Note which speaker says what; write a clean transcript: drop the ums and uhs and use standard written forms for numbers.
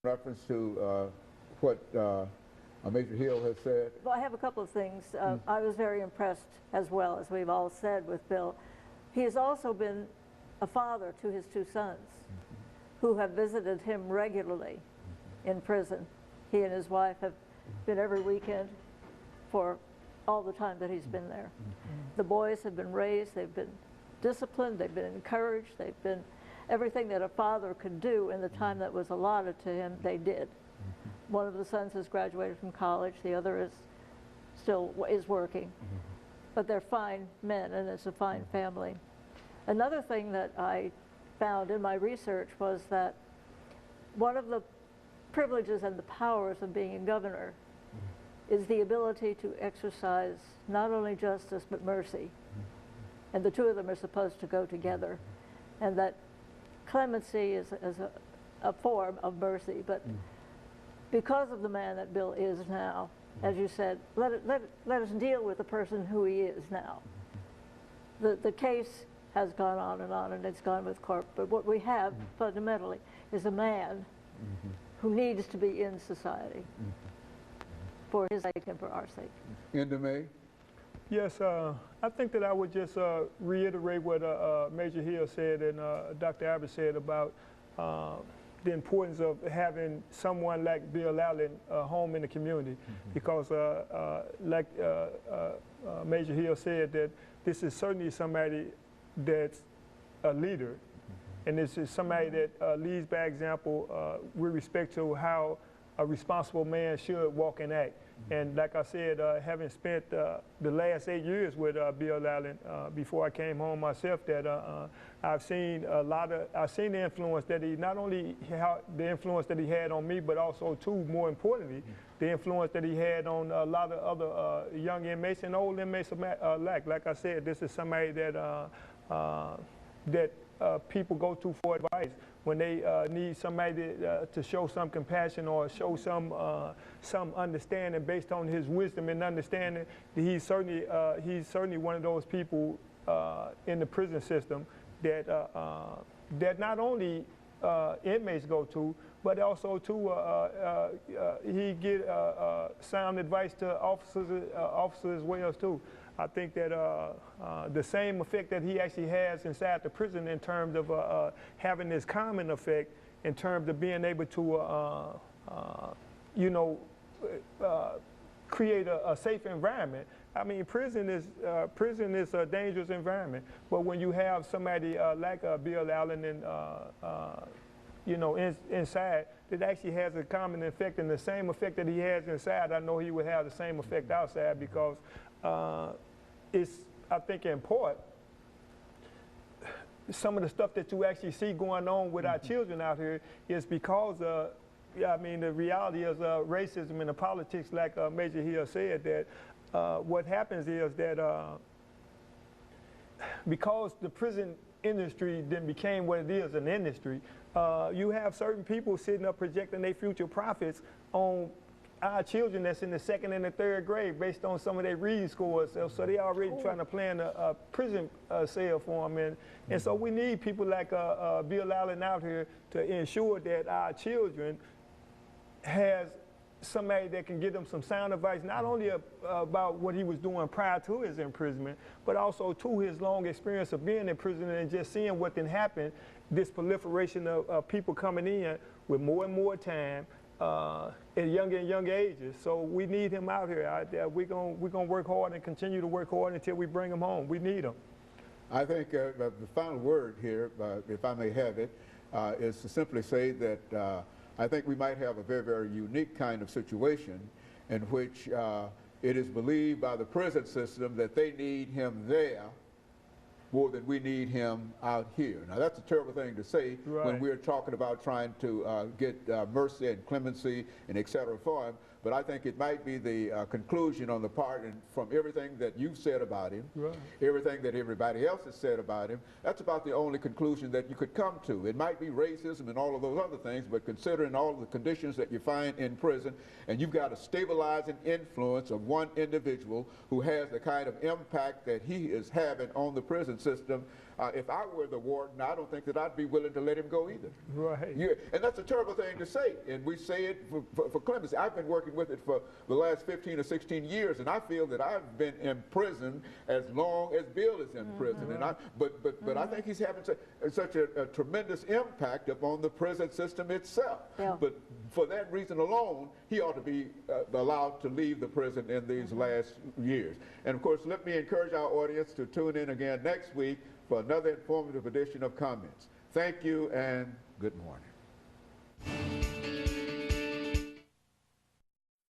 Speaker 1: reference to what Major Hill has said?
Speaker 2: Well, I have a couple of things. I was very impressed as well, as we've all said, with Bill. He has also been a father to his two sons, who have visited him regularly in prison. He and his wife have been every weekend for all the time that he's been there. The boys have been raised, they've been disciplined, they've been encouraged, they've been everything that a father could do in the time that was allotted to him, they did. One of the sons has graduated from college, the other is still working. But they're fine men, and it's a fine family. Another thing that I found in my research was that one of the privileges and the powers of being a governor is the ability to exercise not only justice but mercy. And the two of them are supposed to go together. And that clemency is a form of mercy. But because of the man that Bill is now, as you said, let us deal with the person who he is now. The case has gone on and it's gone with court. But what we have fundamentally is a man who needs to be in society for his sake and for our sake.
Speaker 1: Into May?
Speaker 3: Yes, I think that I would just reiterate what Major Hill said and Dr. Abbott said about the importance of having someone like Bill Allen home in the community, because like Major Hill said, that this is certainly somebody that's a leader, and this is somebody that leads by example with respect to how a responsible man should walk and act. And like I said, having spent the last 8 years with Bill Allen before I came home myself, that I've seen the influence that he, not only the influence that he had on me, but also too, more importantly, the influence that he had on a lot of other young inmates and old inmates alike. Like I said, this is somebody that people go to for advice when they need somebody to show some compassion or show some understanding based on his wisdom and understanding. He's certainly one of those people in the prison system that that not only inmates go to, but also he get sound advice to officers as well too. I think that the same effect that he actually has inside the prison in terms of having this common effect in terms of being able to, create a safe environment. I mean, prison is a dangerous environment, but when you have somebody like Bill Allen and inside, that actually has a common effect, and the same effect that he has inside, I know he would have the same effect outside, because it's, I think, in part, some of the stuff that you actually see going on with our children out here is because I mean, the reality is racism and the politics, like Major Hill said, that what happens is that because the prison industry then became what it is, an industry, you have certain people sitting up projecting their future profits on our children that's in the 2nd and the 3rd grade based on some of their reading scores. So they already trying to plan a prison sale for them. And so we need people like Bill Allen out here to ensure that our children has somebody that can give them some sound advice, not only about what he was doing prior to his imprisonment, but also to his long experience of being in prison and just seeing what then happened, this proliferation of people coming in with more and more time at younger and younger ages. So we need him out here. We're gonna work hard and continue to work hard until we bring him home. We need him.
Speaker 1: I think the final word here, if I may have it, is to simply say that I think we might have a very, very unique kind of situation in which it is believed by the prison system that they need him there more than we need him out here. Now, that's a terrible thing to say when we're talking about trying to get mercy and clemency and et cetera for him. But I think it might be the conclusion on the part, and from everything that you've said about him, everything that everybody else has said about him, that's about the only conclusion that you could come to. It might be racism and all of those other things, but considering all of the conditions that you find in prison, and you've got a stabilizing influence of one individual who has the kind of impact that he is having on the prison system, if I were the warden, I don't think that I'd be willing to let him go either.
Speaker 3: Right.
Speaker 1: And that's a terrible thing to say, and we say it for clemency. I've been working with it for the last 15 or 16 years, and I feel that I've been in prison as long as Bill is in prison. And but I think he's having such a tremendous impact upon the prison system itself.
Speaker 2: Yeah.
Speaker 1: But for that reason alone, he ought to be allowed to leave the prison in these last years. And of course, let me encourage our audience to tune in again next week for another informative edition of Comments. Thank you and good morning.